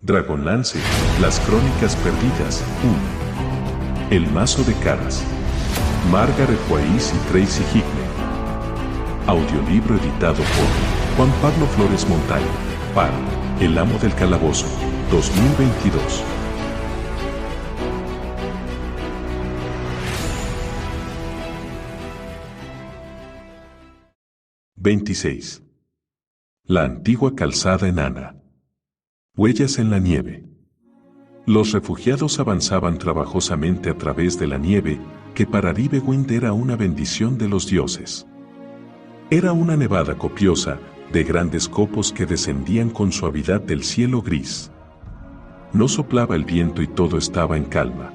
Dragonlance, Las Crónicas Perdidas, 1. El Mazo de Caras. Margaret Weis y Tracy Hickman. Audiolibro editado por Juan Pablo Flores Montaño, para El Amo del Calabozo, 2022. (26) La antigua calzada enana. Huellas en la nieve. Los refugiados avanzaban trabajosamente a través de la nieve, que para Ribewind era una bendición de los dioses. Era una nevada copiosa, de grandes copos que descendían con suavidad del cielo gris. No soplaba el viento y todo estaba en calma.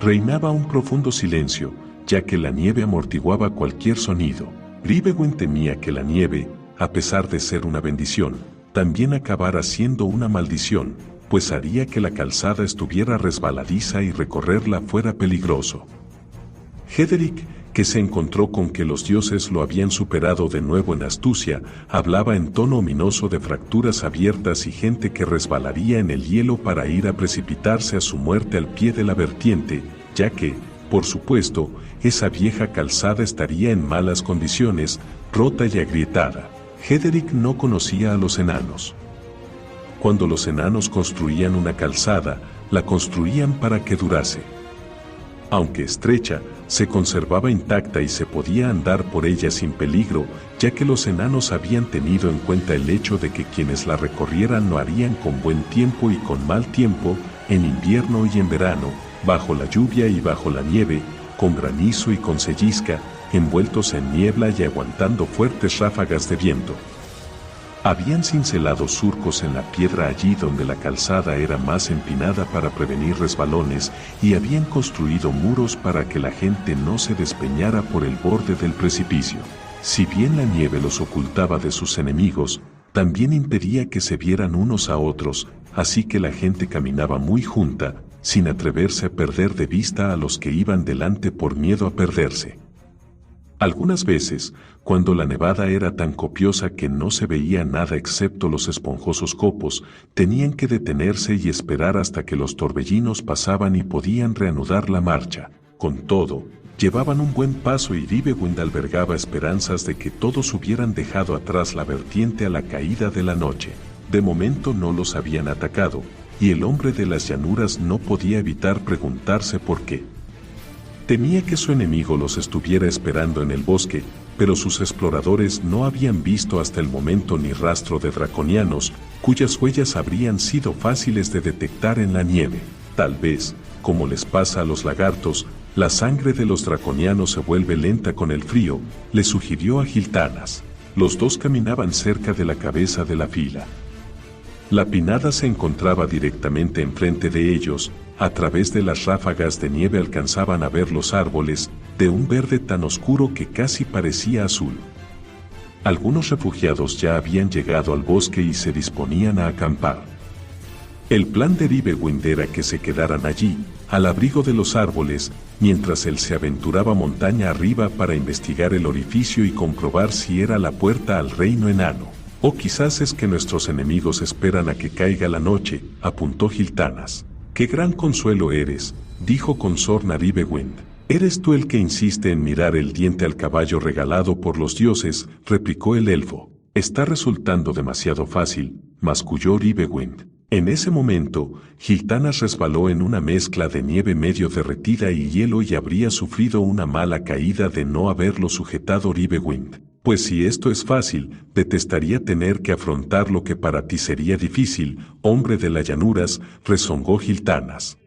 Reinaba un profundo silencio, ya que la nieve amortiguaba cualquier sonido. Ribewind temía que la nieve, a pesar de ser una bendición, también acabara siendo una maldición, pues haría que la calzada estuviera resbaladiza y recorrerla fuera peligroso. Hederick, que se encontró con que los dioses lo habían superado de nuevo en astucia, hablaba en tono ominoso de fracturas abiertas y gente que resbalaría en el hielo para ir a precipitarse a su muerte al pie de la vertiente, ya que, por supuesto, esa vieja calzada estaría en malas condiciones, rota y agrietada. Hederick no conocía a los enanos. Cuando los enanos construían una calzada, la construían para que durase. Aunque estrecha, se conservaba intacta y se podía andar por ella sin peligro, ya que los enanos habían tenido en cuenta el hecho de que quienes la recorrieran lo harían con buen tiempo y con mal tiempo, en invierno y en verano, bajo la lluvia y bajo la nieve, con granizo y con sellisca, envueltos en niebla y aguantando fuertes ráfagas de viento. Habían cincelado surcos en la piedra allí donde la calzada era más empinada para prevenir resbalones y habían construido muros para que la gente no se despeñara por el borde del precipicio. Si bien la nieve los ocultaba de sus enemigos, también impedía que se vieran unos a otros, así que la gente caminaba muy junta, sin atreverse a perder de vista a los que iban delante por miedo a perderse. Algunas veces, cuando la nevada era tan copiosa que no se veía nada excepto los esponjosos copos, tenían que detenerse y esperar hasta que los torbellinos pasaban y podían reanudar la marcha. Con todo, llevaban un buen paso y Ribewind albergaba esperanzas de que todos hubieran dejado atrás la vertiente a la caída de la noche. De momento no los habían atacado, y el hombre de las llanuras no podía evitar preguntarse por qué. Temía que su enemigo los estuviera esperando en el bosque, pero sus exploradores no habían visto hasta el momento ni rastro de draconianos, cuyas huellas habrían sido fáciles de detectar en la nieve. Tal vez, como les pasa a los lagartos, la sangre de los draconianos se vuelve lenta con el frío, le sugirió a Giltanas. Los dos caminaban cerca de la cabeza de la fila. La pinada se encontraba directamente enfrente de ellos. A través de las ráfagas de nieve alcanzaban a ver los árboles, de un verde tan oscuro que casi parecía azul. Algunos refugiados ya habían llegado al bosque y se disponían a acampar. El plan de Ribewind era que se quedaran allí, al abrigo de los árboles, mientras él se aventuraba montaña arriba para investigar el orificio y comprobar si era la puerta al reino enano. O quizás es que nuestros enemigos esperan a que caiga la noche, apuntó Giltanas. ¡Qué gran consuelo eres!, dijo con sorna Ribewind. «¿Eres tú el que insiste en mirar el diente al caballo regalado por los dioses?», replicó el elfo. «Está resultando demasiado fácil», masculló Ribewind. En ese momento, Giltanas resbaló en una mezcla de nieve medio derretida y hielo y habría sufrido una mala caída de no haberlo sujetado Ribewind. «Pues si esto es fácil, detestaría tener que afrontar lo que para ti sería difícil, hombre de las llanuras», rezongó Giltanas.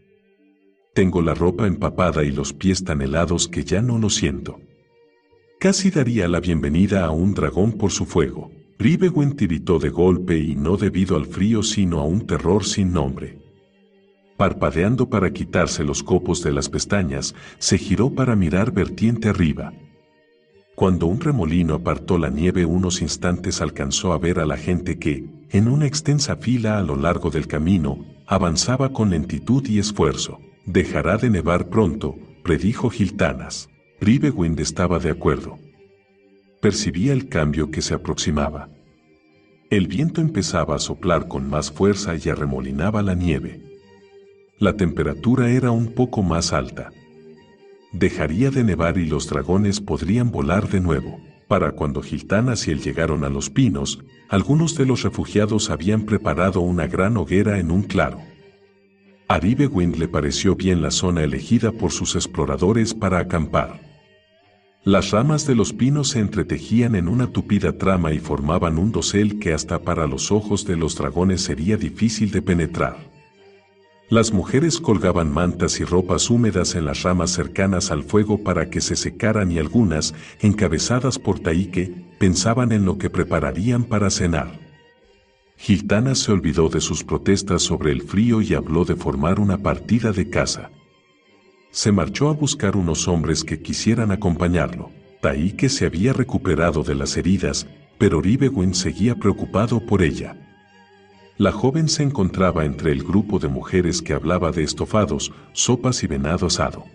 «Tengo la ropa empapada y los pies tan helados que ya no lo siento. Casi daría la bienvenida a un dragón por su fuego». Ribewind tiritó de golpe y no debido al frío sino a un terror sin nombre. Parpadeando para quitarse los copos de las pestañas, se giró para mirar vertiente arriba. Cuando un remolino apartó la nieve unos instantes alcanzó a ver a la gente que, en una extensa fila a lo largo del camino, avanzaba con lentitud y esfuerzo. «Dejará de nevar pronto», predijo Giltanas. Ribewind estaba de acuerdo. Percibía el cambio que se aproximaba. El viento empezaba a soplar con más fuerza y arremolinaba la nieve. La temperatura era un poco más alta. Dejaría de nevar y los dragones podrían volar de nuevo. Para cuando Hiltán y él llegaron a los pinos, algunos de los refugiados habían preparado una gran hoguera en un claro. A Ribewind le pareció bien la zona elegida por sus exploradores para acampar. Las ramas de los pinos se entretejían en una tupida trama y formaban un dosel que hasta para los ojos de los dragones sería difícil de penetrar. Las mujeres colgaban mantas y ropas húmedas en las ramas cercanas al fuego para que se secaran y algunas, encabezadas por Taike, pensaban en lo que prepararían para cenar. Hiltán se olvidó de sus protestas sobre el frío y habló de formar una partida de caza. Se marchó a buscar unos hombres que quisieran acompañarlo. Taike se había recuperado de las heridas, pero Ribewind seguía preocupado por ella. La joven se encontraba entre el grupo de mujeres que hablaba de estofados, sopas y venado asado.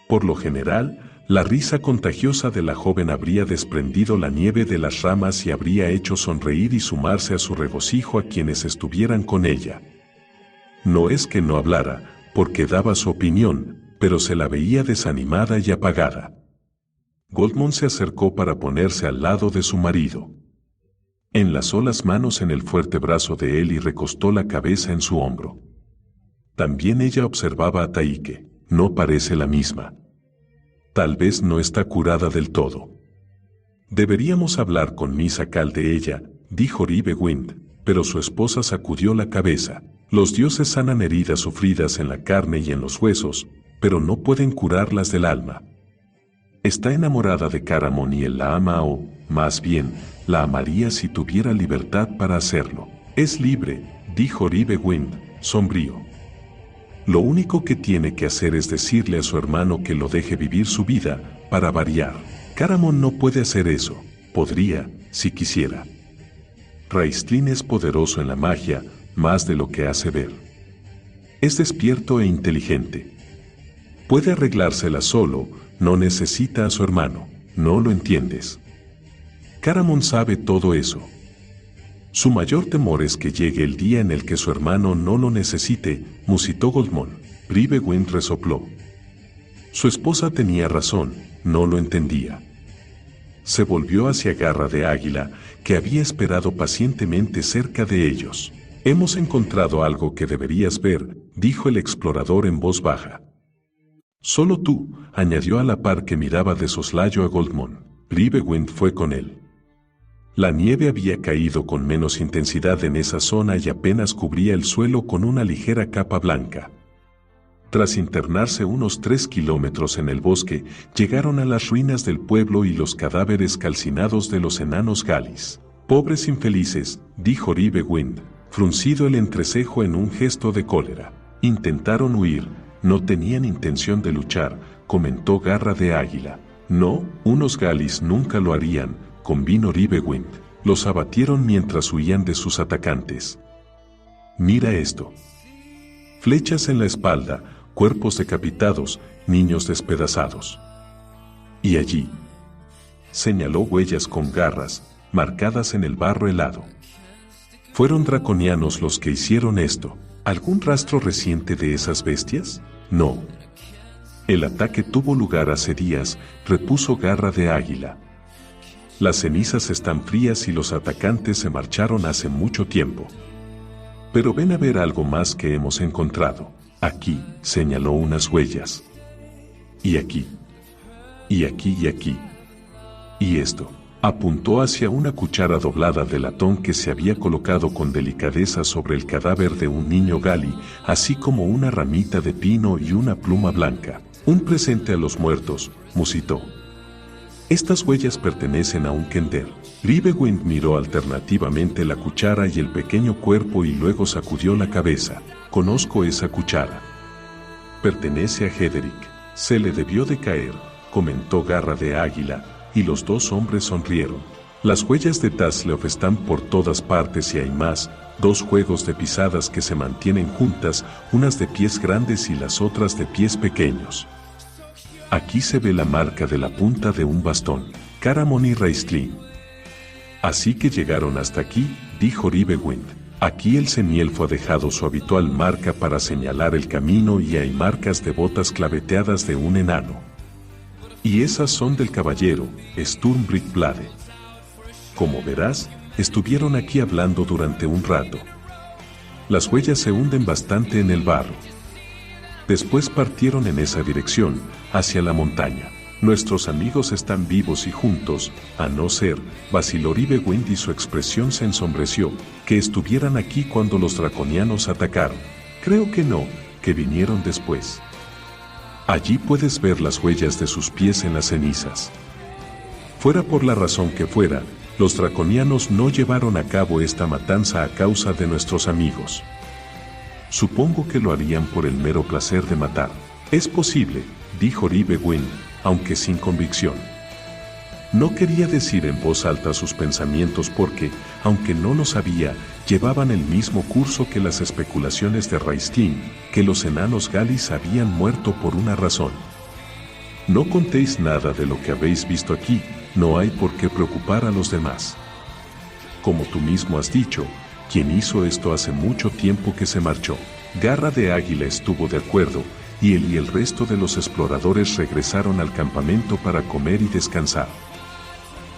Por lo general, la risa contagiosa de la joven habría desprendido la nieve de las ramas y habría hecho sonreír y sumarse a su regocijo a quienes estuvieran con ella. No es que no hablara, porque daba su opinión, pero se la veía desanimada y apagada. Goldmon se acercó para ponerse al lado de su marido. Enlazó las manos en el fuerte brazo de él y recostó la cabeza en su hombro. También ella observaba a Taike. No parece la misma. Tal vez no está curada del todo. Deberíamos hablar con Misakal de ella, dijo Ribewind, pero su esposa sacudió la cabeza. Los dioses sanan heridas sufridas en la carne y en los huesos, pero no pueden curarlas del alma. Está enamorada de Caramon y él la ama o, más bien, la amaría si tuviera libertad para hacerlo. Es libre, dijo Ribewind, sombrío. Lo único que tiene que hacer es decirle a su hermano que lo deje vivir su vida, para variar. Caramon no puede hacer eso. Podría, si quisiera. Raistlin es poderoso en la magia, más de lo que hace ver. Es despierto e inteligente. Puede arreglársela solo, no necesita a su hermano. No lo entiendes. Caramon sabe todo eso. Su mayor temor es que llegue el día en el que su hermano no lo necesite, musitó Goldmon. Ribewind resopló. Su esposa tenía razón, no lo entendía. Se volvió hacia Garra de Águila, que había esperado pacientemente cerca de ellos. Hemos encontrado algo que deberías ver, dijo el explorador en voz baja. Solo tú, añadió a la par que miraba de soslayo a Goldmon. Ribewind fue con él. La nieve había caído con menos intensidad en esa zona y apenas cubría el suelo con una ligera capa blanca. Tras internarse unos 3 kilómetros en el bosque, llegaron a las ruinas del pueblo y los cadáveres calcinados de los enanos galis. Pobres infelices, dijo Ribewind, fruncido el entrecejo en un gesto de cólera. Intentaron huir, no tenían intención de luchar, comentó Garra de Águila. No, unos galis nunca lo harían, convino Ribewind. Los abatieron mientras huían de sus atacantes. Mira esto. Flechas en la espalda, cuerpos decapitados, niños despedazados. Y allí, señaló huellas con garras, marcadas en el barro helado. ¿Fueron draconianos los que hicieron esto? ¿Algún rastro reciente de esas bestias? No. El ataque tuvo lugar hace días, repuso Garra de Águila. Las cenizas están frías y los atacantes se marcharon hace mucho tiempo. Pero ven a ver algo más que hemos encontrado. Aquí, señaló unas huellas. Y aquí. Y aquí y aquí. Y esto. Apuntó hacia una cuchara doblada de latón que se había colocado con delicadeza sobre el cadáver de un niño gali, así como una ramita de pino y una pluma blanca. Un presente a los muertos, musitó. Estas huellas pertenecen a un kender. Ribewind miró alternativamente la cuchara y el pequeño cuerpo y luego sacudió la cabeza. Conozco esa cuchara. Pertenece a Hederic. Se le debió de caer, comentó Garra de Águila, y los dos hombres sonrieron. Las huellas de Tasleof están por todas partes y hay más, 2 juegos de pisadas que se mantienen juntas, unas de pies grandes y las otras de pies pequeños. Aquí se ve la marca de la punta de un bastón. Caramon y Raistlin. Así que llegaron hasta aquí, dijo Ribewind. Aquí el semielfo ha dejado su habitual marca para señalar el camino y hay marcas de botas claveteadas de un enano. Y esas son del caballero, Sturmbrickblade. Como verás, estuvieron aquí hablando durante un rato. Las huellas se hunden bastante en el barro. Después partieron en esa dirección, hacia la montaña. Nuestros amigos están vivos y juntos, a no ser, vaciló Ribewind y su expresión se ensombreció, que estuvieran aquí cuando los draconianos atacaron. Creo que no, que vinieron después. Allí puedes ver las huellas de sus pies en las cenizas. Fuera por la razón que fuera, los draconianos no llevaron a cabo esta matanza a causa de nuestros amigos. Supongo que lo harían por el mero placer de matar. Es posible, dijo Ribewind, aunque sin convicción. No quería decir en voz alta sus pensamientos porque, aunque no lo sabía, llevaban el mismo curso que las especulaciones de Raistlin, que los enanos Galis habían muerto por una razón. No contéis nada de lo que habéis visto aquí, no hay por qué preocupar a los demás. Como tú mismo has dicho, quien hizo esto hace mucho tiempo que se marchó. Garra de Águila estuvo de acuerdo, y él y el resto de los exploradores regresaron al campamento para comer y descansar.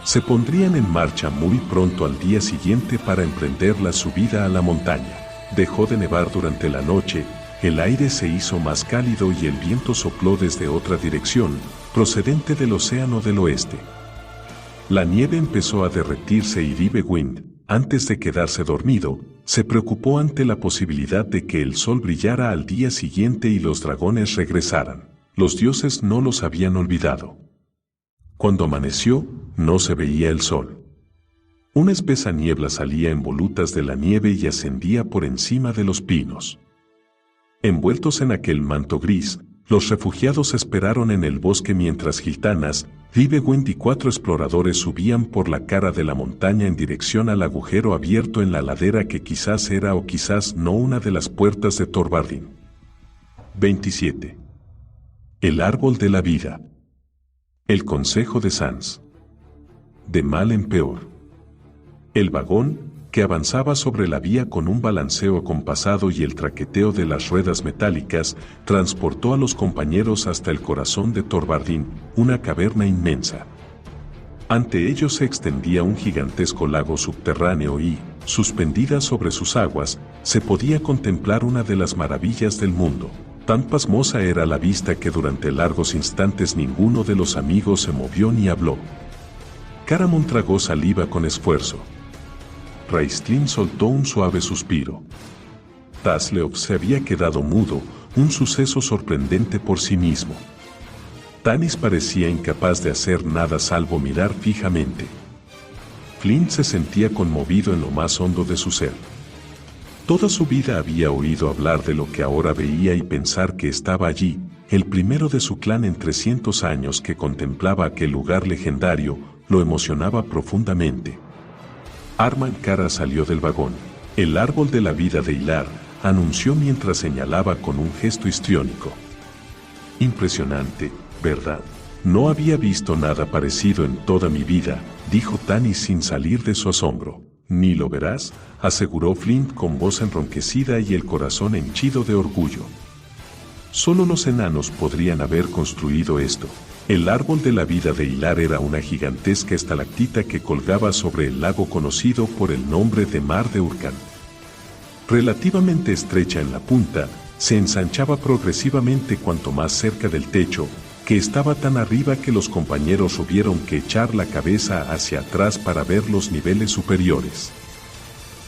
Se pondrían en marcha muy pronto al día siguiente para emprender la subida a la montaña. Dejó de nevar durante la noche, el aire se hizo más cálido y el viento sopló desde otra dirección, procedente del océano del oeste. La nieve empezó a derretirse y Ribewind, antes de quedarse dormido, se preocupó ante la posibilidad de que el sol brillara al día siguiente y los dragones regresaran. Los dioses no los habían olvidado. Cuando amaneció, no se veía el sol. Una espesa niebla salía en volutas de la nieve y ascendía por encima de los pinos. Envueltos en aquel manto gris, los refugiados esperaron en el bosque mientras Giltanas, Ribewind y 4 exploradores subían por la cara de la montaña en dirección al agujero abierto en la ladera que quizás era o quizás no una de las puertas de Thorvaldin. 27. El árbol de la vida. El consejo de Sans. De mal en peor. El vagón, que avanzaba sobre la vía con un balanceo acompasado y el traqueteo de las ruedas metálicas, transportó a los compañeros hasta el corazón de Thorvaldin, una caverna inmensa. Ante ellos se extendía un gigantesco lago subterráneo y, suspendida sobre sus aguas, se podía contemplar una de las maravillas del mundo. Tan pasmosa era la vista que durante largos instantes ninguno de los amigos se movió ni habló. Caramon tragó saliva con esfuerzo. Raistlin soltó un suave suspiro. Tasleov se había quedado mudo, un suceso sorprendente por sí mismo. Tanis parecía incapaz de hacer nada salvo mirar fijamente. Flint se sentía conmovido en lo más hondo de su ser. Toda su vida había oído hablar de lo que ahora veía y pensar que estaba allí, el primero de su clan en 300 años que contemplaba aquel lugar legendario, lo emocionaba profundamente. Armankara salió del vagón. El árbol de la vida de Hilar, anunció mientras señalaba con un gesto histriónico. Impresionante, ¿verdad? No había visto nada parecido en toda mi vida, dijo Tanis sin salir de su asombro. Ni lo verás, aseguró Flint con voz enronquecida y el corazón henchido de orgullo. Solo los enanos podrían haber construido esto. El árbol de la vida de Hilar era una gigantesca estalactita que colgaba sobre el lago conocido por el nombre de Mar de Urkan. Relativamente estrecha en la punta, se ensanchaba progresivamente cuanto más cerca del techo, que estaba tan arriba que los compañeros hubieron que echar la cabeza hacia atrás para ver los niveles superiores.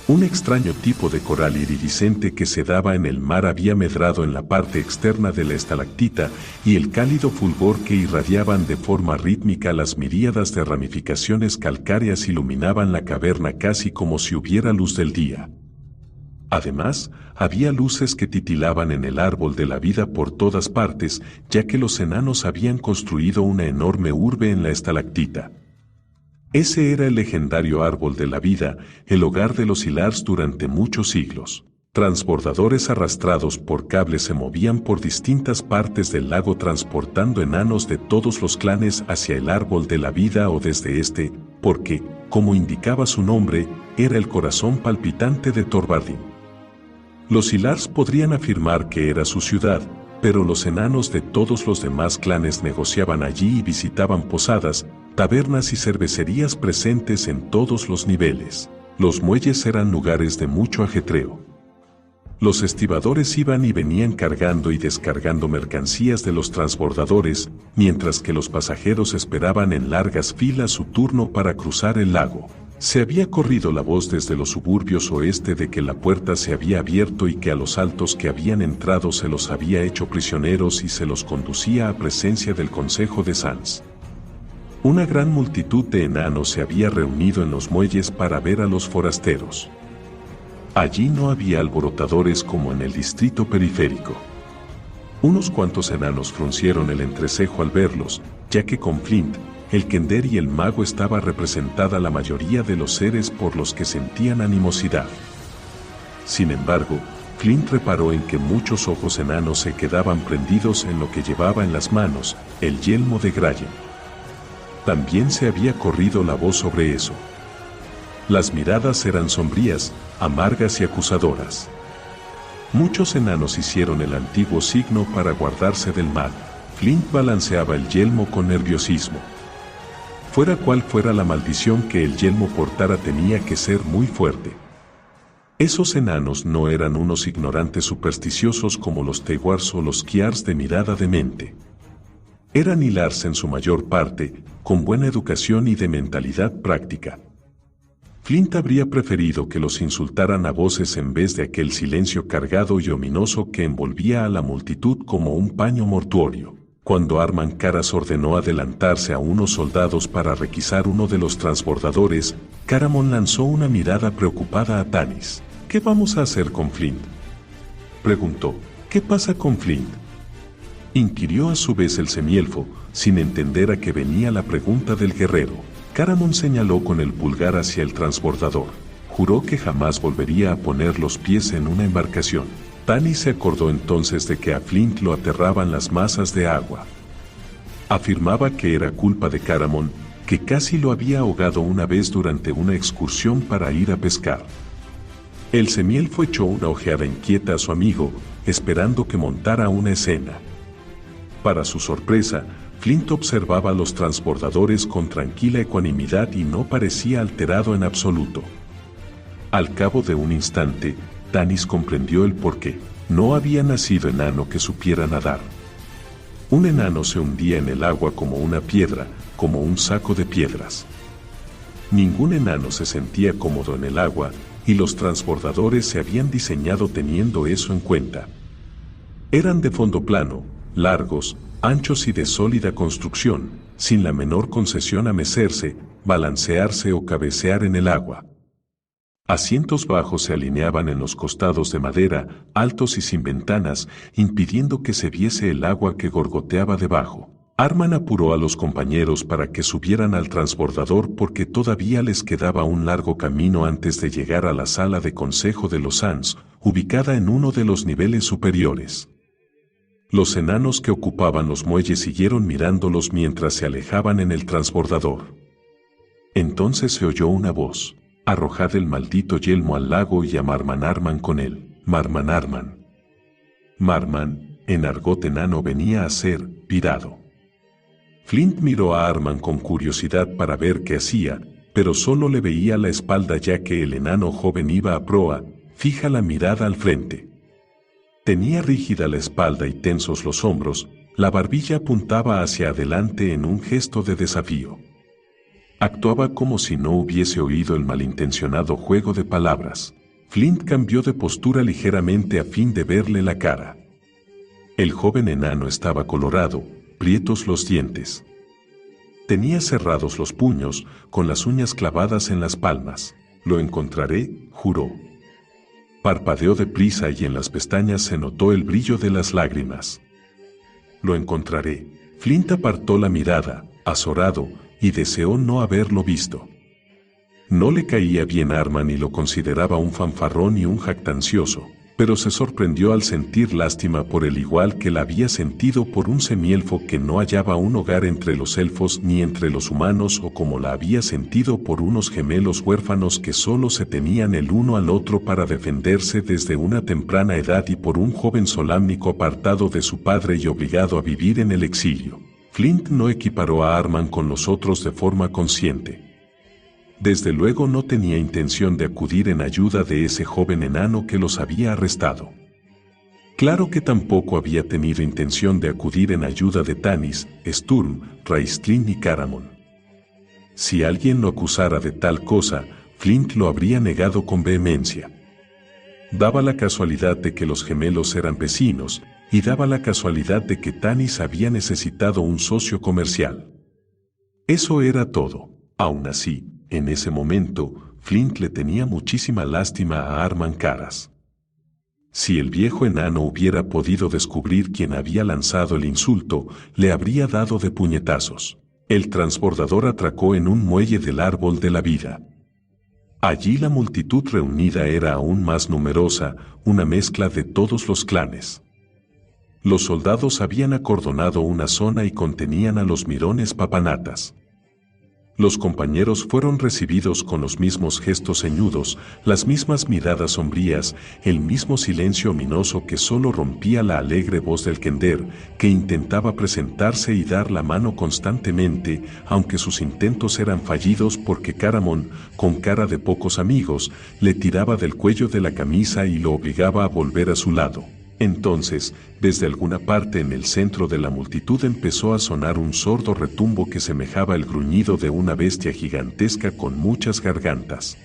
Un extraño tipo de coral iridiscente que se daba en el mar había medrado en la parte externa de la estalactita y el cálido fulgor que irradiaban de forma rítmica las miríadas de ramificaciones calcáreas iluminaban la caverna casi como si hubiera luz del día. Además, había luces que titilaban en el árbol de la vida por todas partes, ya que los enanos habían construido una enorme urbe en la estalactita. Ese era el legendario árbol de la vida, el hogar de los Hilars durante muchos siglos. Transbordadores arrastrados por cables se movían por distintas partes del lago transportando enanos de todos los clanes hacia el árbol de la vida o desde este, porque, como indicaba su nombre, era el corazón palpitante de Thorvaldin. Los Silars podrían afirmar que era su ciudad, pero los enanos de todos los demás clanes negociaban allí y visitaban posadas, tabernas y cervecerías presentes en todos los niveles. Los muelles eran lugares de mucho ajetreo. Los estibadores iban y venían cargando y descargando mercancías de los transbordadores, mientras que los pasajeros esperaban en largas filas su turno para cruzar el lago. Se había corrido la voz desde los suburbios oeste de que la puerta se había abierto y que a los altos que habían entrado se los había hecho prisioneros y se los conducía a presencia del Consejo de Sans. Una gran multitud de enanos se había reunido en los muelles para ver a los forasteros. Allí no había alborotadores como en el distrito periférico. Unos cuantos enanos fruncieron el entrecejo al verlos, ya que con Flint, el Kender y el mago estaba representada la mayoría de los seres por los que sentían animosidad. Sin embargo, Flint reparó en que muchos ojos enanos se quedaban prendidos en lo que llevaba en las manos, el yelmo de Grayen. También se había corrido la voz sobre eso. Las miradas eran sombrías, amargas y acusadoras. Muchos enanos hicieron el antiguo signo para guardarse del mal. Flint balanceaba el yelmo con nerviosismo. Fuera cual fuera la maldición que el yelmo portara tenía que ser muy fuerte. Esos enanos no eran unos ignorantes supersticiosos como los Tewars o los Kiars de mirada demente. Eran Hilars en su mayor parte, con buena educación y de mentalidad práctica. Flint habría preferido que los insultaran a voces en vez de aquel silencio cargado y ominoso que envolvía a la multitud como un paño mortuorio. Cuando Arman Karas ordenó adelantarse a unos soldados para requisar uno de los transbordadores, Caramon lanzó una mirada preocupada a Tanis. ¿Qué vamos a hacer con Flint?, preguntó. ¿Qué pasa con Flint?, inquirió a su vez el semielfo, sin entender a qué venía la pregunta del guerrero. Caramon señaló con el pulgar hacia el transbordador. Juró que jamás volvería a poner los pies en una embarcación. Tanis se acordó entonces de que a Flint lo aterraban las masas de agua. Afirmaba que era culpa de Caramon, que casi lo había ahogado una vez durante una excursión para ir a pescar. El semielfo echó una ojeada inquieta a su amigo, esperando que montara una escena. Para su sorpresa, Flint observaba a los transbordadores con tranquila ecuanimidad y no parecía alterado en absoluto. Al cabo de un instante, Tanis comprendió el porqué. No había nacido enano que supiera nadar. Un enano se hundía en el agua como una piedra, como un saco de piedras. Ningún enano se sentía cómodo en el agua, y los transbordadores se habían diseñado teniendo eso en cuenta. Eran de fondo plano, largos, anchos y de sólida construcción, sin la menor concesión a mecerse, balancearse o cabecear en el agua. Asientos bajos se alineaban en los costados de madera, altos y sin ventanas, impidiendo que se viese el agua que gorgoteaba debajo. Arman apuró a los compañeros para que subieran al transbordador porque todavía les quedaba un largo camino antes de llegar a la sala de consejo de los Sans, ubicada en uno de los niveles superiores. Los enanos que ocupaban los muelles siguieron mirándolos mientras se alejaban en el transbordador. Entonces se oyó una voz. Arrojad el maldito yelmo al lago y a Marman Arman con él. Marman Arman. Marman, en argot enano, venía a ser pirado. Flint miró a Arman con curiosidad para ver qué hacía, pero solo le veía la espalda ya que el enano joven iba a proa, fija la mirada al frente. Tenía rígida la espalda y tensos los hombros, la barbilla apuntaba hacia adelante en un gesto de desafío. Actuaba como si no hubiese oído el malintencionado juego de palabras. Flint cambió de postura ligeramente a fin de verle la cara. El joven enano estaba colorado, prietos los dientes. Tenía cerrados los puños, con las uñas clavadas en las palmas. Lo encontraré, juró. Parpadeó deprisa y en las pestañas se notó el brillo de las lágrimas. Lo encontraré. Flint apartó la mirada, azorado, y deseó no haberlo visto. No le caía bien Arman y lo consideraba un fanfarrón y un jactancioso. pero se sorprendió al sentir lástima por él igual que la había sentido por un semielfo que no hallaba un hogar entre los elfos ni entre los humanos, o como la había sentido por unos gemelos huérfanos que solo se tenían el uno al otro para defenderse desde una temprana edad, y por un joven solámnico apartado de su padre y obligado a vivir en el exilio. Flint no equiparó a Arman con los otros de forma consciente. Desde luego no tenía intención de acudir en ayuda de ese joven enano que los había arrestado. Claro que tampoco había tenido intención de acudir en ayuda de Tanis, Sturm, Raistlin y Caramon. Si alguien lo acusara de tal cosa, Flint lo habría negado con vehemencia. Daba la casualidad de que los gemelos eran vecinos, y daba la casualidad de que Tanis había necesitado un socio comercial. Eso era todo. Aún así, en ese momento, Flint le tenía muchísima lástima a Arman Caras. Si el viejo enano hubiera podido descubrir quién había lanzado el insulto, le habría dado de puñetazos. El transbordador atracó en un muelle del árbol de la vida. Allí la multitud reunida era aún más numerosa, una mezcla de todos los clanes. Los soldados habían acordonado una zona y contenían a los mirones papanatas. Los compañeros fueron recibidos con los mismos gestos ceñudos, las mismas miradas sombrías, el mismo silencio ominoso que solo rompía la alegre voz del Kender, que intentaba presentarse y dar la mano constantemente, aunque sus intentos eran fallidos porque Caramon, con cara de pocos amigos, le tiraba del cuello de la camisa y lo obligaba a volver a su lado. Entonces, desde alguna parte en el centro de la multitud empezó a sonar un sordo retumbo que semejaba el gruñido de una bestia gigantesca con muchas gargantas.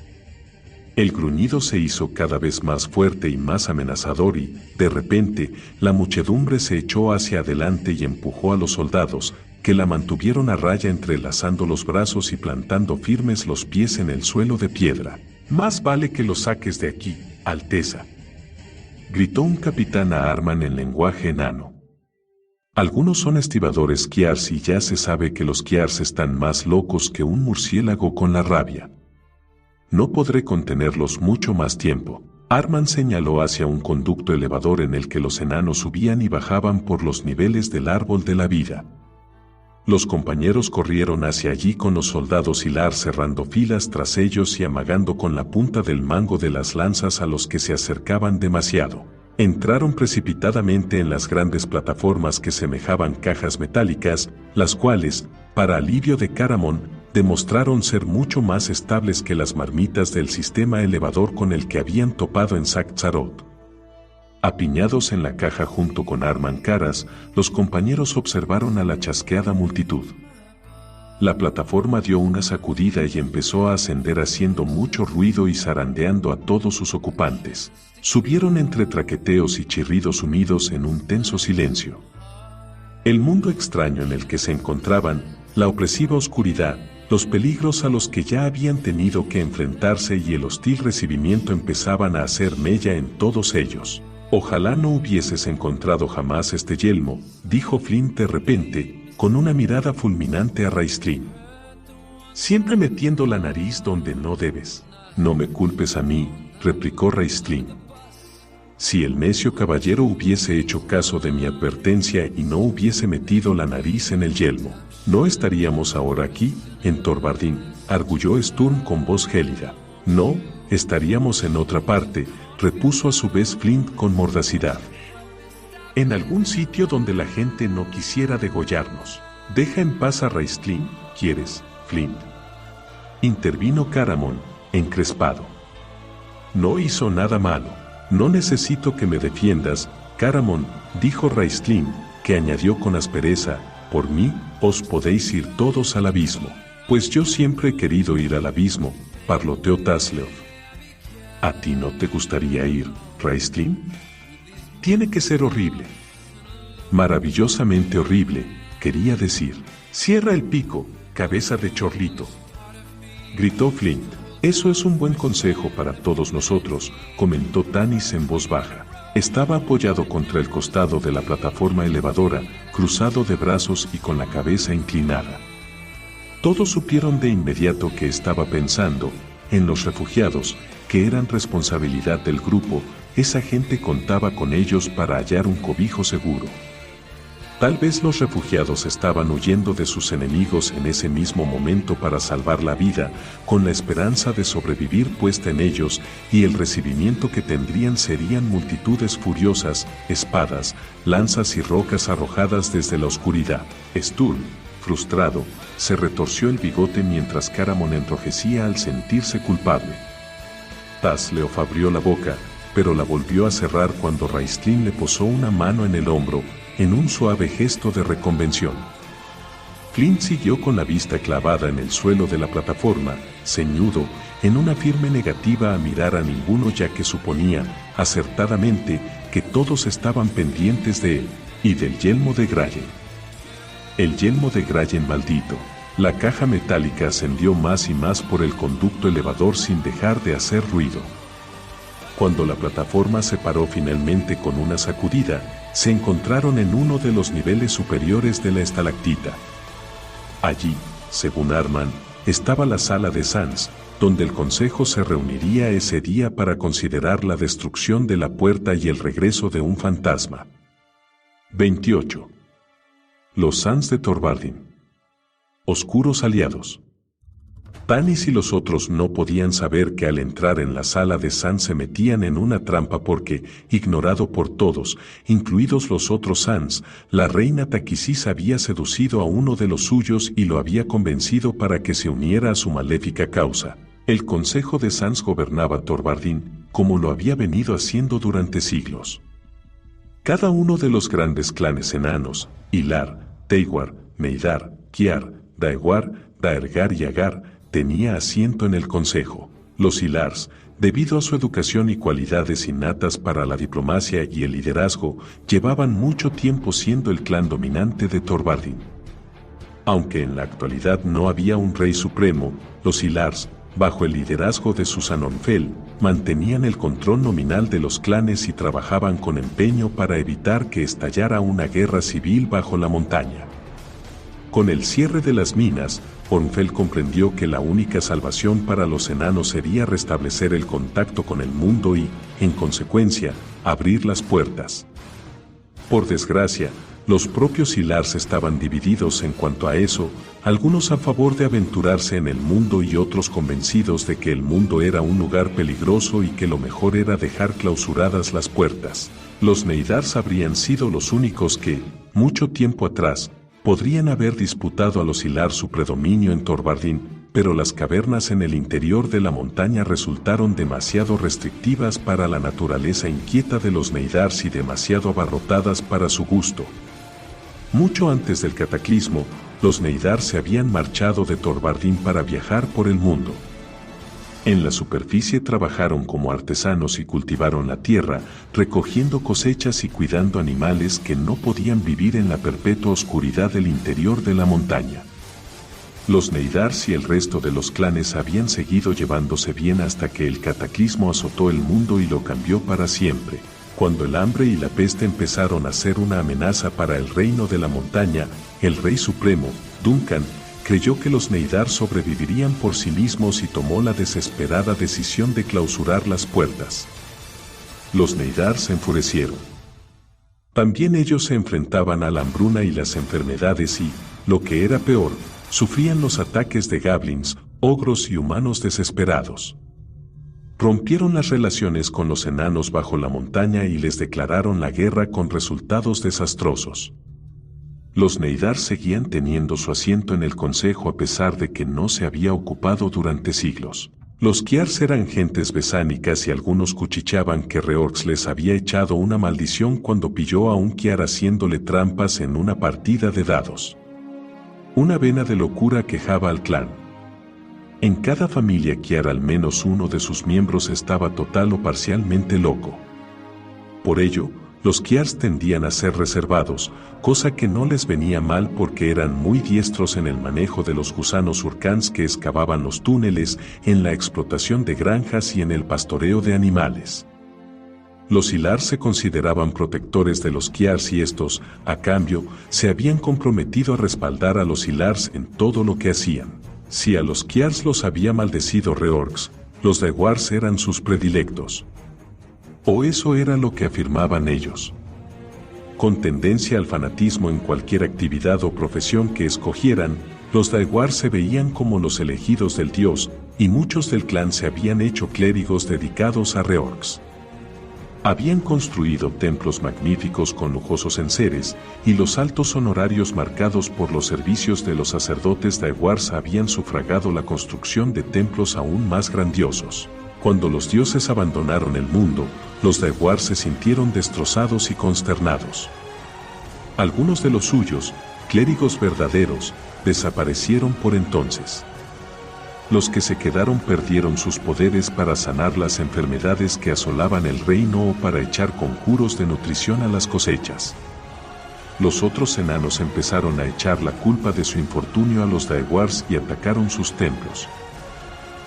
El gruñido se hizo cada vez más fuerte y más amenazador y, de repente, la muchedumbre se echó hacia adelante y empujó a los soldados, que la mantuvieron a raya entrelazando los brazos y plantando firmes los pies en el suelo de piedra. «Más vale que los saques de aquí, Alteza», gritó un capitán a Arman en lenguaje enano. Algunos son estibadores Kiars y ya se sabe que los Kiars están más locos que un murciélago con la rabia. No podré contenerlos mucho más tiempo. Arman señaló hacia un conducto elevador en el que los enanos subían y bajaban por los niveles del árbol de la vida. Los compañeros corrieron hacia allí con los soldados hilar cerrando filas tras ellos y amagando con la punta del mango de las lanzas a los que se acercaban demasiado. Entraron precipitadamente en las grandes plataformas que semejaban cajas metálicas, las cuales, para alivio de Caramon, demostraron ser mucho más estables que las marmitas del sistema elevador con el que habían topado en Sakzarot. Apiñados en la caja junto con Arman Caras, los compañeros observaron a la chasqueada multitud. La plataforma dio una sacudida y empezó a ascender haciendo mucho ruido y zarandeando a todos sus ocupantes. Subieron entre traqueteos y chirridos sumidos en un tenso silencio. El mundo extraño en el que se encontraban, la opresiva oscuridad, los peligros a los que ya habían tenido que enfrentarse y el hostil recibimiento empezaban a hacer mella en todos ellos. «Ojalá no hubieses encontrado jamás este yelmo», dijo Flint de repente, con una mirada fulminante a Raistlin. «Siempre metiendo la nariz donde no debes». «No me culpes a mí», replicó Raistlin. «Si el necio caballero hubiese hecho caso de mi advertencia y no hubiese metido la nariz en el yelmo, no estaríamos ahora aquí, en Torvardin», arguyó Sturm con voz gélida. «No, estaríamos en otra parte», repuso a su vez Flint con mordacidad. «En algún sitio donde la gente no quisiera degollarnos». «Deja en paz a Raistlin, ¿quieres, Flint?», intervino Caramon, encrespado. «No hizo nada malo. No necesito que me defiendas, Caramon», dijo Raistlin, que añadió con aspereza, «por mí, os podéis ir todos al abismo». «Pues yo siempre he querido ir al abismo», parloteó Tasleov. «¿A ti no te gustaría ir, Raistlin?». «Tiene que ser horrible». «Maravillosamente horrible», quería decir. «Cierra el pico, cabeza de chorlito», gritó Flint. «Eso es un buen consejo para todos nosotros», comentó Tanis en voz baja. Estaba apoyado contra el costado de la plataforma elevadora, cruzado de brazos y con la cabeza inclinada. Todos supieron de inmediato que estaba pensando en los refugiados, que eran responsabilidad del grupo, esa gente contaba con ellos para hallar un cobijo seguro. Tal vez los refugiados estaban huyendo de sus enemigos en ese mismo momento para salvar la vida, con la esperanza de sobrevivir puesta en ellos, y el recibimiento que tendrían serían multitudes furiosas, espadas, lanzas y rocas arrojadas desde la oscuridad. Stull, frustrado, se retorció el bigote mientras Caramon enrojecía al sentirse culpable. Tasleof abrió la boca, pero la volvió a cerrar cuando Raistlin le posó una mano en el hombro, en un suave gesto de reconvención. Flint siguió con la vista clavada en el suelo de la plataforma, ceñudo, en una firme negativa a mirar a ninguno, ya que suponía, acertadamente, que todos estaban pendientes de él, y del yelmo de Grayen. El yelmo de Grayen maldito. La caja metálica ascendió más y más por el conducto elevador sin dejar de hacer ruido. Cuando la plataforma se paró finalmente con una sacudida, se encontraron en uno de los niveles superiores de la estalactita. Allí, según Arman, estaba la sala de Sans, donde el consejo se reuniría ese día para considerar la destrucción de la puerta y el regreso de un fantasma. 28. Los Sans de Thorvaldin. Oscuros aliados. Tanis y los otros no podían saber que al entrar en la sala de Sans se metían en una trampa porque, ignorado por todos, incluidos los otros Sans, la reina Takisis había seducido a uno de los suyos y lo había convencido para que se uniera a su maléfica causa. El Consejo de Sans gobernaba Thorvaldin, como lo había venido haciendo durante siglos. Cada uno de los grandes clanes enanos, Ilar, Teiwar, Neidar, Kiar, Daewar, Daergar y Agar, tenía asiento en el consejo. Los Ilars, debido a su educación y cualidades innatas para la diplomacia y el liderazgo, llevaban mucho tiempo siendo el clan dominante de Thorvaldin. Aunque en la actualidad no había un rey supremo, los Ilars, bajo el liderazgo de Susan Ornfell, mantenían el control nominal de los clanes y trabajaban con empeño para evitar que estallara una guerra civil bajo la montaña. Con el cierre de las minas, Ornfell comprendió que la única salvación para los enanos sería restablecer el contacto con el mundo y, en consecuencia, abrir las puertas. Por desgracia, los propios Ilars estaban divididos en cuanto a eso, algunos a favor de aventurarse en el mundo y otros convencidos de que el mundo era un lugar peligroso y que lo mejor era dejar clausuradas las puertas. Los Neidars habrían sido los únicos que, mucho tiempo atrás, podrían haber disputado a los Ilar su predominio en Thorvaldin, pero las cavernas en el interior de la montaña resultaron demasiado restrictivas para la naturaleza inquieta de los Neidars y demasiado abarrotadas para su gusto. Mucho antes del cataclismo, los Neidars se habían marchado de Thorvaldin para viajar por el mundo. En la superficie trabajaron como artesanos y cultivaron la tierra, recogiendo cosechas y cuidando animales que no podían vivir en la perpetua oscuridad del interior de la montaña. Los Neidars y el resto de los clanes habían seguido llevándose bien hasta que el cataclismo azotó el mundo y lo cambió para siempre. Cuando el hambre y la peste empezaron a ser una amenaza para el reino de la montaña, el rey supremo, Duncan, creyó que los Neidar sobrevivirían por sí mismos y tomó la desesperada decisión de clausurar las puertas. Los Neidar se enfurecieron. También ellos se enfrentaban a la hambruna y las enfermedades y, lo que era peor, sufrían los ataques de goblins, ogros y humanos desesperados. Rompieron las relaciones con los enanos bajo la montaña y les declararon la guerra con resultados desastrosos. Los Neidar seguían teniendo su asiento en el consejo a pesar de que no se había ocupado durante siglos. Los Kiars eran gentes besánicas y algunos cuchicheaban que Reorx les había echado una maldición cuando pilló a un Kiar haciéndole trampas en una partida de dados. Una vena de locura quejaba al clan. En cada familia Kiar al menos uno de sus miembros estaba total o parcialmente loco. Por ello, los Kiars tendían a ser reservados, cosa que no les venía mal porque eran muy diestros en el manejo de los gusanos urkans que excavaban los túneles, en la explotación de granjas y en el pastoreo de animales. Los Ilar se consideraban protectores de los Kiars y estos, a cambio, se habían comprometido a respaldar a los Ilars en todo lo que hacían. Si a los Kiars los había maldecido Reorx, los Daewars eran sus predilectos. O eso era lo que afirmaban ellos. Con tendencia al fanatismo en cualquier actividad o profesión que escogieran, los Daewar se veían como los elegidos del dios, y muchos del clan se habían hecho clérigos dedicados a Reorx. Habían construido templos magníficos con lujosos enseres, y los altos honorarios marcados por los servicios de los sacerdotes Daewars habían sufragado la construcción de templos aún más grandiosos. Cuando los dioses abandonaron el mundo, los Daewar se sintieron destrozados y consternados. Algunos de los suyos, clérigos verdaderos, desaparecieron por entonces. Los que se quedaron perdieron sus poderes para sanar las enfermedades que asolaban el reino o para echar conjuros de nutrición a las cosechas. Los otros enanos empezaron a echar la culpa de su infortunio a los Daewars y atacaron sus templos.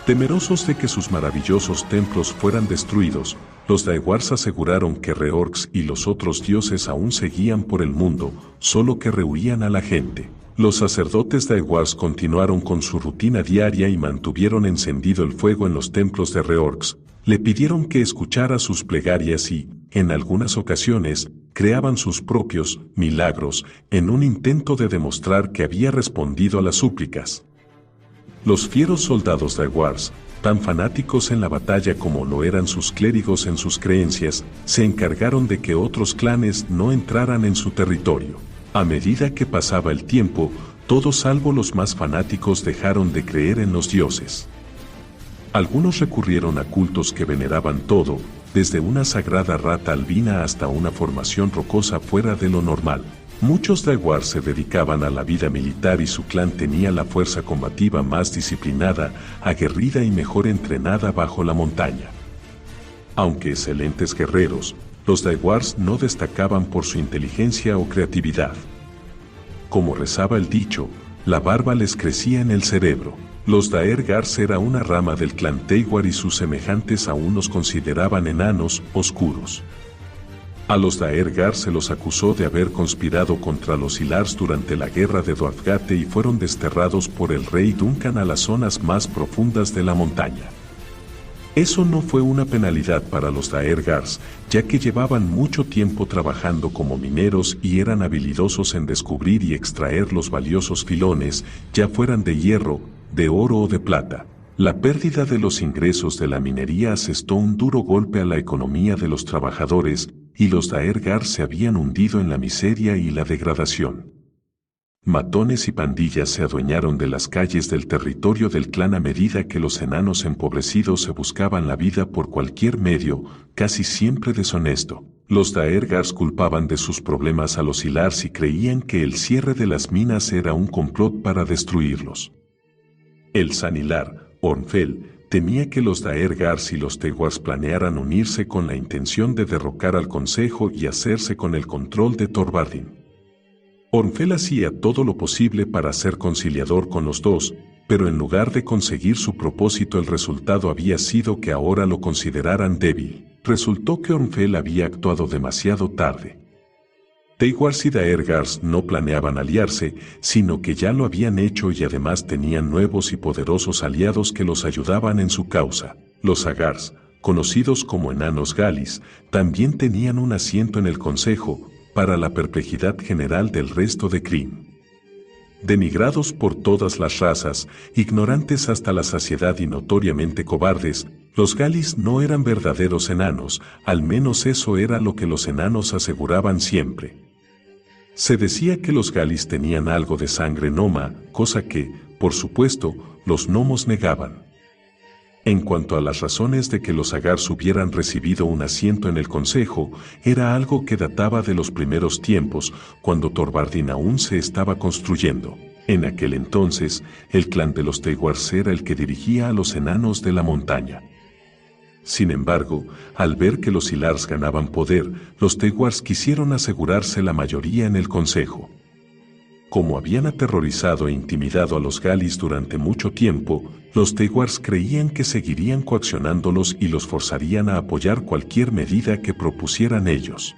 Temerosos de que sus maravillosos templos fueran destruidos, los Daewars aseguraron que Reorx y los otros dioses aún seguían por el mundo, solo que rehuían a la gente. Los sacerdotes Daewars continuaron con su rutina diaria y mantuvieron encendido el fuego en los templos de Reorx. Le pidieron que escuchara sus plegarias y, en algunas ocasiones, creaban sus propios milagros en un intento de demostrar que había respondido a las súplicas. Los fieros soldados Daewars, tan fanáticos en la batalla como lo eran sus clérigos en sus creencias, se encargaron de que otros clanes no entraran en su territorio. A medida que pasaba el tiempo, todos salvo los más fanáticos dejaron de creer en los dioses. Algunos recurrieron a cultos que veneraban todo, desde una sagrada rata albina hasta una formación rocosa fuera de lo normal. Muchos Daewar se dedicaban a la vida militar y su clan tenía la fuerza combativa más disciplinada, aguerrida y mejor entrenada bajo la montaña. Aunque excelentes guerreros, los Daewars no destacaban por su inteligencia o creatividad. Como rezaba el dicho, la barba les crecía en el cerebro. Los Daergars era una rama del clan Daewar y sus semejantes aún los consideraban enanos oscuros. A los Daergar se los acusó de haber conspirado contra los Silars durante la guerra de Dwarfgate y fueron desterrados por el rey Duncan a las zonas más profundas de la montaña. Eso no fue una penalidad para los Daergars, ya que llevaban mucho tiempo trabajando como mineros y eran habilidosos en descubrir y extraer los valiosos filones, ya fueran de hierro, de oro o de plata. La pérdida de los ingresos de la minería asestó un duro golpe a la economía de los trabajadores, y los Daergar se habían hundido en la miseria y la degradación. Matones y pandillas se adueñaron de las calles del territorio del clan a medida que los enanos empobrecidos se buscaban la vida por cualquier medio, casi siempre deshonesto. Los Daergars culpaban de sus problemas a los Silars y creían que el cierre de las minas era un complot para destruirlos. El Sanilar, Ornfell, temía que los Daergars y los Daewars planearan unirse con la intención de derrocar al Consejo y hacerse con el control de Thorvaldin. Ornfell hacía todo lo posible para ser conciliador con los dos, pero en lugar de conseguir su propósito el resultado había sido que ahora lo consideraran débil. Resultó que Ornfell había actuado demasiado tarde. Daewars y Daergars no planeaban aliarse, sino que ya lo habían hecho y además tenían nuevos y poderosos aliados que los ayudaban en su causa. Los Agars, conocidos como enanos Galis, también tenían un asiento en el Consejo, para la perplejidad general del resto de Kryn. Denigrados por todas las razas, ignorantes hasta la saciedad y notoriamente cobardes, los Galis no eran verdaderos enanos, al menos eso era lo que los enanos aseguraban siempre. Se decía que los Galis tenían algo de sangre noma, cosa que, por supuesto, los gnomos negaban. En cuanto a las razones de que los Agars hubieran recibido un asiento en el Consejo, era algo que databa de los primeros tiempos, cuando Thorvaldin aún se estaba construyendo. En aquel entonces, el clan de los Daewars era el que dirigía a los enanos de la montaña. Sin embargo, al ver que los Silars ganaban poder, los Daewars quisieron asegurarse la mayoría en el Consejo. Como habían aterrorizado e intimidado a los Galis durante mucho tiempo, los Daewars creían que seguirían coaccionándolos y los forzarían a apoyar cualquier medida que propusieran ellos.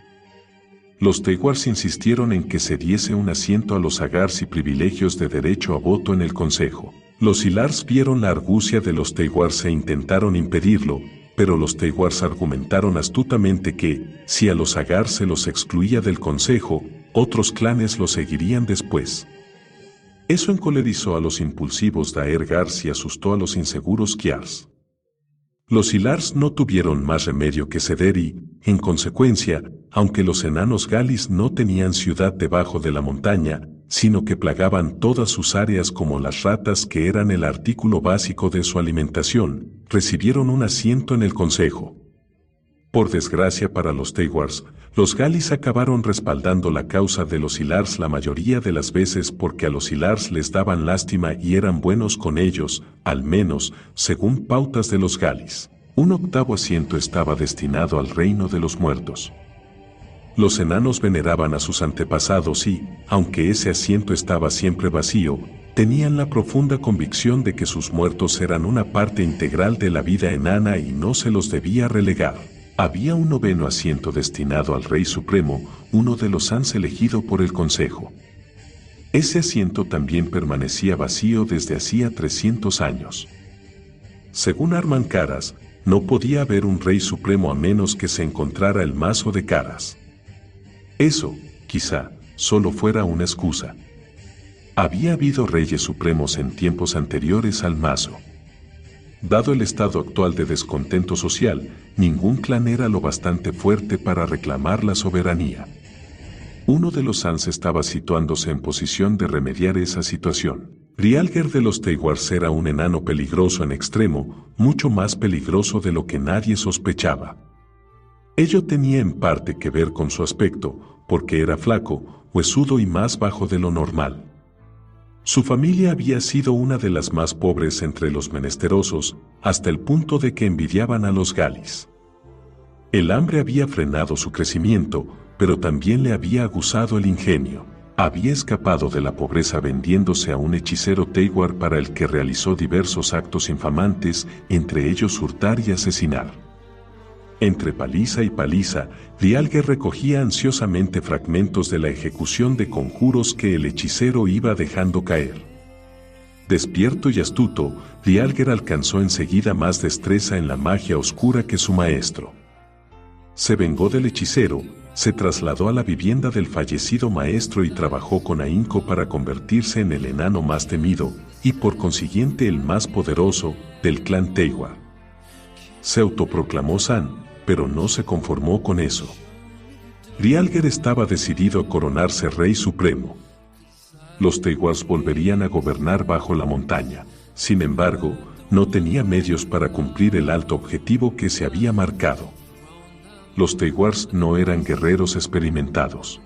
Los Daewars insistieron en que se diese un asiento a los Agars y privilegios de derecho a voto en el Consejo. Los Silars vieron la argucia de los Daewars e intentaron impedirlo, pero los Teiwars argumentaron astutamente que, si a los Agar se los excluía del consejo, otros clanes los seguirían después. Eso encolerizó a los impulsivos Daergars y asustó a los inseguros Kiars. Los Ilars no tuvieron más remedio que ceder y, en consecuencia, aunque los enanos Galis no tenían ciudad debajo de la montaña, sino que plagaban todas sus áreas como las ratas que eran el artículo básico de su alimentación, recibieron un asiento en el consejo. Por desgracia para los Teiwars, los Galis acabaron respaldando la causa de los Ilars la mayoría de las veces porque a los Ilars les daban lástima y eran buenos con ellos, al menos, según pautas de los Galis. Un octavo asiento estaba destinado al reino de los muertos. Los enanos veneraban a sus antepasados y, aunque ese asiento estaba siempre vacío, tenían la profunda convicción de que sus muertos eran una parte integral de la vida enana y no se los debía relegar. Había un noveno asiento destinado al Rey Supremo, uno de los Ans elegido por el Consejo. Ese asiento también permanecía vacío desde hacía 300 años. Según Arman Caras, no podía haber un Rey Supremo a menos que se encontrara el mazo de Caras. Eso, quizá, solo fuera una excusa. Había habido reyes supremos en tiempos anteriores al mazo. Dado el estado actual de descontento social, ningún clan era lo bastante fuerte para reclamar la soberanía. Uno de los Ans estaba situándose en posición de remediar esa situación. Rialger de los Teiwars era un enano peligroso en extremo, mucho más peligroso de lo que nadie sospechaba. Ello tenía en parte que ver con su aspecto, porque era flaco, huesudo y más bajo de lo normal. Su familia había sido una de las más pobres entre los menesterosos, hasta el punto de que envidiaban a los Galis. El hambre había frenado su crecimiento, pero también le había aguzado el ingenio. Había escapado de la pobreza vendiéndose a un hechicero Teiwar para el que realizó diversos actos infamantes, entre ellos hurtar y asesinar. Entre paliza y paliza, Rialger recogía ansiosamente fragmentos de la ejecución de conjuros que el hechicero iba dejando caer. Despierto y astuto, Rialger alcanzó enseguida más destreza en la magia oscura que su maestro. Se vengó del hechicero, se trasladó a la vivienda del fallecido maestro y trabajó con ahínco para convertirse en el enano más temido, y por consiguiente el más poderoso, del clan Teiwar. Se autoproclamó San, pero no se conformó con eso. Rialger estaba decidido a coronarse Rey Supremo. Los Teiwars volverían a gobernar bajo la montaña. Sin embargo, no tenía medios para cumplir el alto objetivo que se había marcado. Los Teiwars no eran guerreros experimentados.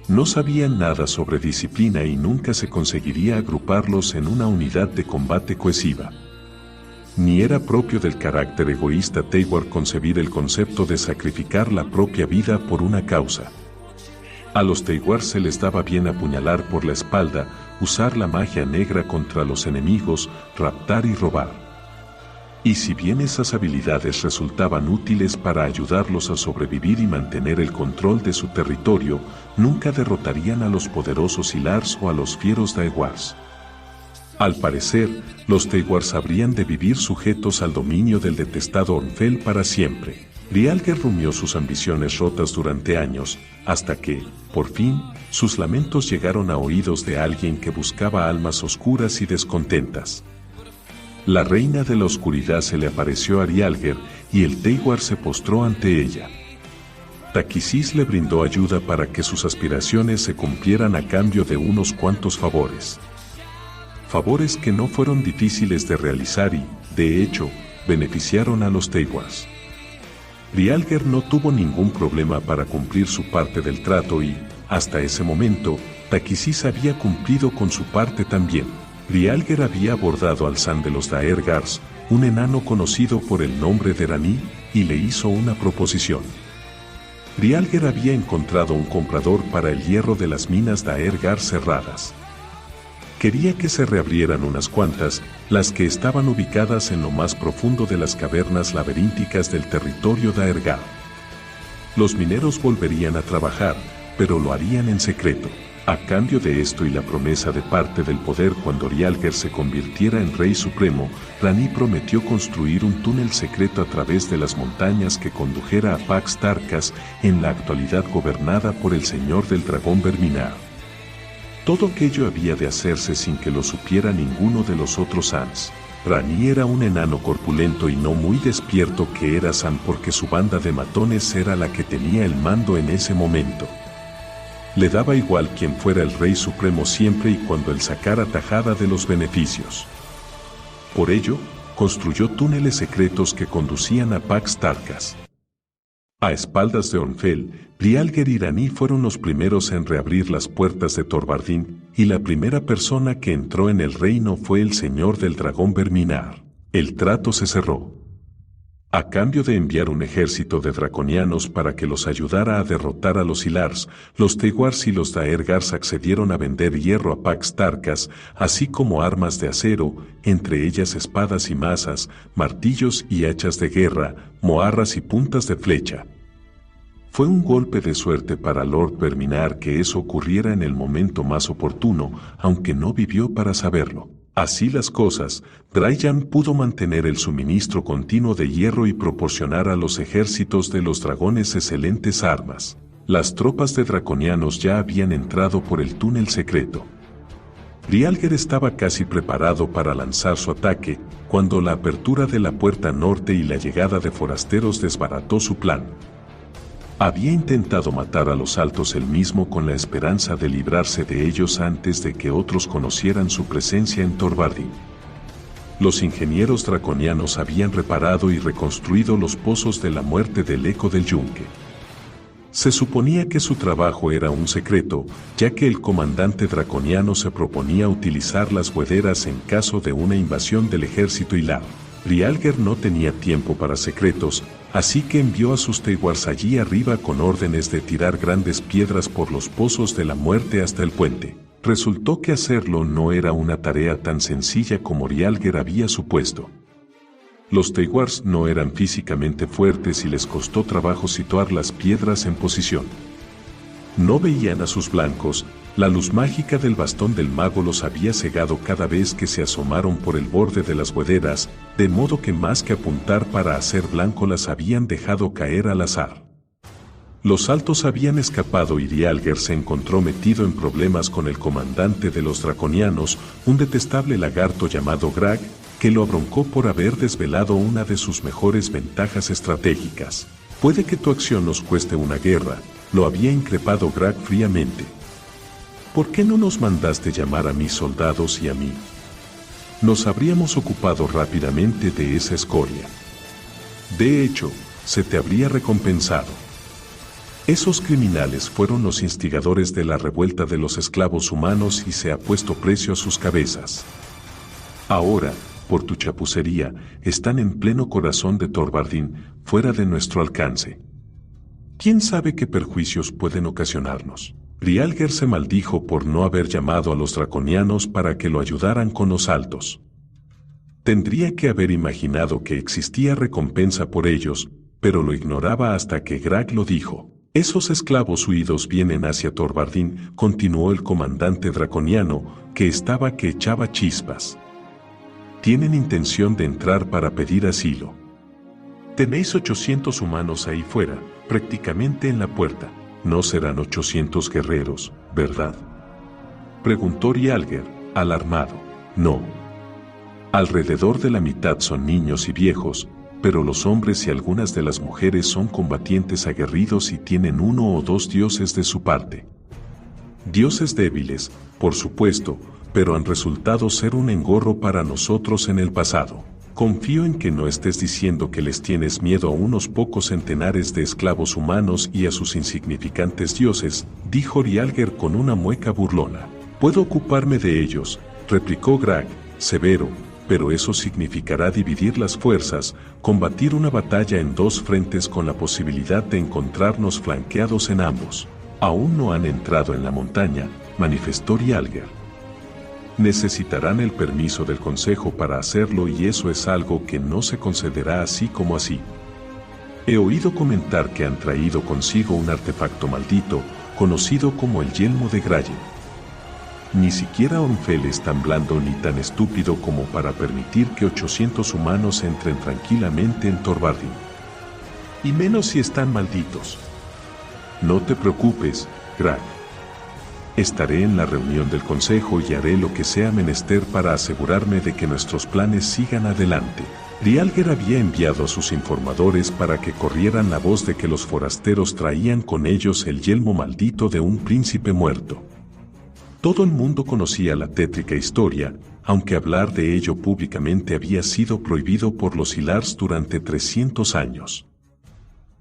No sabían nada sobre disciplina y nunca se conseguiría agruparlos en una unidad de combate cohesiva. Ni era propio del carácter egoísta Teiwar concebir el concepto de sacrificar la propia vida por una causa. A los Teiwar se les daba bien apuñalar por la espalda, usar la magia negra contra los enemigos, raptar y robar. Y si bien esas habilidades resultaban útiles para ayudarlos a sobrevivir y mantener el control de su territorio, nunca derrotarían a los poderosos Ilars o a los fieros Daewars. Al parecer, los Teiwars habrían de vivir sujetos al dominio del detestado Ornfell para siempre. Rialger rumió sus ambiciones rotas durante años, hasta que, por fin, sus lamentos llegaron a oídos de alguien que buscaba almas oscuras y descontentas. La reina de la oscuridad se le apareció a Rialger y el Teiwar se postró ante ella. Taquisis le brindó ayuda para que sus aspiraciones se cumplieran a cambio de unos cuantos favores. Favores que no fueron difíciles de realizar y, de hecho, beneficiaron a los Teiwars. Rialger no tuvo ningún problema para cumplir su parte del trato y, hasta ese momento, Taquisis había cumplido con su parte también. Rialger había abordado al San de los Daergars, un enano conocido por el nombre de Rani, y le hizo una proposición. Rialger había encontrado un comprador para el hierro de las minas Daergar cerradas. Quería que se reabrieran unas cuantas, las que estaban ubicadas en lo más profundo de las cavernas laberínticas del territorio Daergar. Los mineros volverían a trabajar, pero lo harían en secreto. A cambio de esto y la promesa de parte del poder cuando Rialger se convirtiera en rey supremo, Rani prometió construir un túnel secreto a través de las montañas que condujera a Pax Tarkas, en la actualidad gobernada por el señor del dragón Verminar. Todo aquello había de hacerse sin que lo supiera ninguno de los otros Sans. Rani era un enano corpulento y no muy despierto que era San porque su banda de matones era la que tenía el mando en ese momento. Le daba igual quien fuera el rey supremo siempre y cuando él sacara tajada de los beneficios. Por ello, construyó túneles secretos que conducían a Pax Tarkas. A espaldas de Ornfell, Rialger y Rani fueron los primeros en reabrir las puertas de Thorvardin, y la primera persona que entró en el reino fue el señor del dragón Verminar. El trato se cerró. A cambio de enviar un ejército de draconianos para que los ayudara a derrotar a los Ilars, los Tewars y los Daergars accedieron a vender hierro a Pax Tarkas, así como armas de acero, entre ellas espadas y mazas, martillos y hachas de guerra, moarras y puntas de flecha. Fue un golpe de suerte para Lord Verminar que eso ocurriera en el momento más oportuno, aunque no vivió para saberlo. Así las cosas, Draijan pudo mantener el suministro continuo de hierro y proporcionar a los ejércitos de los dragones excelentes armas. Las tropas de draconianos ya habían entrado por el túnel secreto. Rialger estaba casi preparado para lanzar su ataque, cuando la apertura de la puerta norte y la llegada de forasteros desbarató su plan. Había intentado matar a los altos él mismo con la esperanza de librarse de ellos antes de que otros conocieran su presencia en Thorvardin. Los ingenieros draconianos habían reparado y reconstruido los pozos de la muerte del eco del yunque. Se suponía que su trabajo era un secreto, ya que el comandante draconiano se proponía utilizar las buhederas en caso de una invasión del ejército Ilar. Rialger no tenía tiempo para secretos, así que envió a sus Tewars allí arriba con órdenes de tirar grandes piedras por los pozos de la muerte hasta el puente. Resultó que hacerlo no era una tarea tan sencilla como Rialger había supuesto. Los Tewars no eran físicamente fuertes y les costó trabajo situar las piedras en posición. No veían a sus blancos, la luz mágica del bastón del mago los había cegado cada vez que se asomaron por el borde de las buhederas, de modo que más que apuntar para hacer blanco las habían dejado caer al azar. Los altos habían escapado y Rialger se encontró metido en problemas con el comandante de los draconianos, un detestable lagarto llamado Grag, que lo abroncó por haber desvelado una de sus mejores ventajas estratégicas. «Puede que tu acción nos cueste una guerra», lo había increpado Grag fríamente. «¿Por qué no nos mandaste llamar a mis soldados y a mí? Nos habríamos ocupado rápidamente de esa escoria. De hecho, se te habría recompensado». Esos criminales fueron los instigadores de la revuelta de los esclavos humanos y se ha puesto precio a sus cabezas. Ahora, por tu chapucería, están en pleno corazón de Thorvardin, fuera de nuestro alcance. ¿Quién sabe qué perjuicios pueden ocasionarnos? Rialger se maldijo por no haber llamado a los draconianos para que lo ayudaran con los altos. Tendría que haber imaginado que existía recompensa por ellos, pero lo ignoraba hasta que Grag lo dijo. «Esos esclavos huidos vienen hacia Thorvardin», continuó el comandante draconiano, que estaba que echaba chispas. «Tienen intención de entrar para pedir asilo. Tenéis 800 humanos ahí fuera, prácticamente en la puerta. No serán 800 guerreros, ¿verdad?», preguntó Rialger, alarmado. «No. Alrededor de la mitad son niños y viejos, pero los hombres y algunas de las mujeres son combatientes aguerridos y tienen 1 o 2 dioses de su parte. Dioses débiles, por supuesto, pero han resultado ser un engorro para nosotros en el pasado. Confío en que no estés diciendo que les tienes miedo a unos pocos centenares de esclavos humanos y a sus insignificantes dioses», dijo Rialger con una mueca burlona. «Puedo ocuparme de ellos», replicó Grag, severo, «pero eso significará dividir las fuerzas, combatir una batalla en 2 frentes con la posibilidad de encontrarnos flanqueados en ambos». «Aún no han entrado en la montaña», manifestó Rialger. «Necesitarán el permiso del consejo para hacerlo y eso es algo que no se concederá así como así. He oído comentar que han traído consigo un artefacto maldito, conocido como el yelmo de Grayen. Ni siquiera Ornfel es tan blando ni tan estúpido como para permitir que 800 humanos entren tranquilamente en Torvardin. Y menos si están malditos. No te preocupes, Grag. Estaré en la reunión del consejo y haré lo que sea menester para asegurarme de que nuestros planes sigan adelante. Rialger había enviado a sus informadores para que corrieran la voz de que los forasteros traían con ellos el yelmo maldito de un príncipe muerto. Todo el mundo conocía la tétrica historia, aunque hablar de ello públicamente había sido prohibido por los Ilars durante 300 años.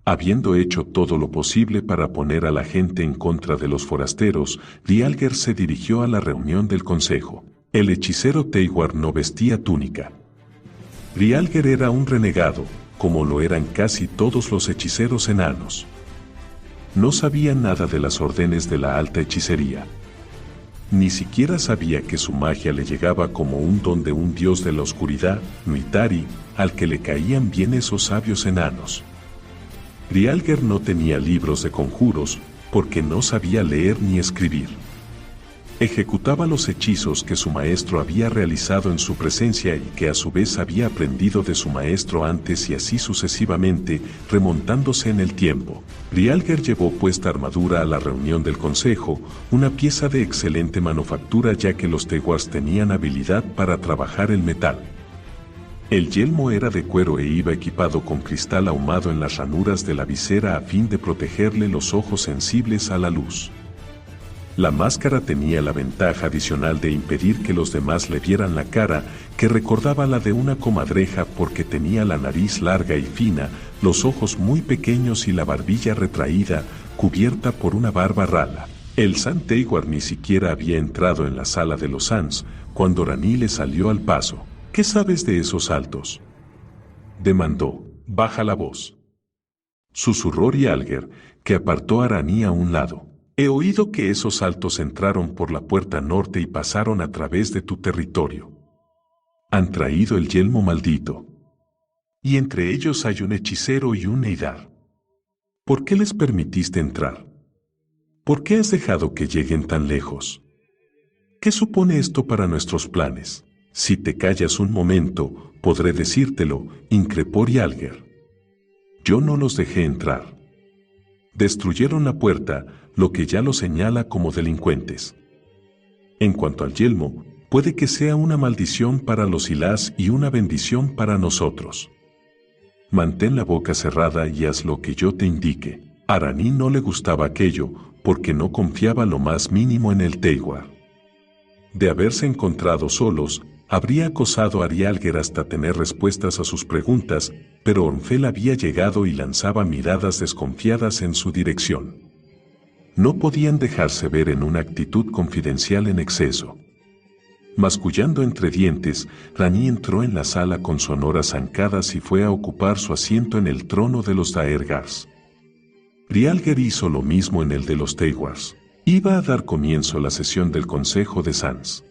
Habiendo hecho todo lo posible para poner a la gente en contra de los forasteros, Rialger se dirigió a la reunión del consejo. El hechicero Teiwar no vestía túnica. Rialger era un renegado, como lo eran casi todos los hechiceros enanos. No sabía nada de las órdenes de la alta hechicería. Ni siquiera sabía que su magia le llegaba como un don de un dios de la oscuridad, Nuitari, al que le caían bien esos sabios enanos. Rialger no tenía libros de conjuros, porque no sabía leer ni escribir. Ejecutaba los hechizos que su maestro había realizado en su presencia y que a su vez había aprendido de su maestro antes y así sucesivamente, remontándose en el tiempo. Rialger llevó puesta armadura a la reunión del consejo, una pieza de excelente manufactura ya que los Teiwars tenían habilidad para trabajar el metal. El yelmo era de cuero e iba equipado con cristal ahumado en las ranuras de la visera a fin de protegerle los ojos sensibles a la luz. La máscara tenía la ventaja adicional de impedir que los demás le vieran la cara, que recordaba la de una comadreja porque tenía la nariz larga y fina, los ojos muy pequeños y la barbilla retraída, cubierta por una barba rala. El San Teiwar ni siquiera había entrado en la sala de los Sans, cuando Rani le salió al paso. ¿Qué sabes de esos saltos?, demandó. Baja la voz, susurró Rialger, que apartó a Rani a un lado. He oído que esos saltos entraron por la puerta norte y pasaron a través de tu territorio. Han traído el yelmo maldito. Y entre ellos hay un hechicero y un Neidar. ¿Por qué les permitiste entrar? ¿Por qué has dejado que lleguen tan lejos? ¿Qué supone esto para nuestros planes? Si te callas un momento, podré decírtelo, increpó Rialger. Yo no los dejé entrar. Destruyeron la puerta, lo que ya los señala como delincuentes. En cuanto al yelmo, puede que sea una maldición para los Ilás y una bendición para nosotros. Mantén la boca cerrada y haz lo que yo te indique. A Rani no le gustaba aquello, porque no confiaba lo más mínimo en el Teiwar. De haberse encontrado solos, habría acosado a Rialger hasta tener respuestas a sus preguntas, pero Ornfel había llegado y lanzaba miradas desconfiadas en su dirección. No podían dejarse ver en una actitud confidencial en exceso. Mascullando entre dientes, Rani entró en la sala con sonoras zancadas y fue a ocupar su asiento en el trono de los Daergars. Rialger hizo lo mismo en el de los Teiwars. Iba a dar comienzo la sesión del Consejo de Sans.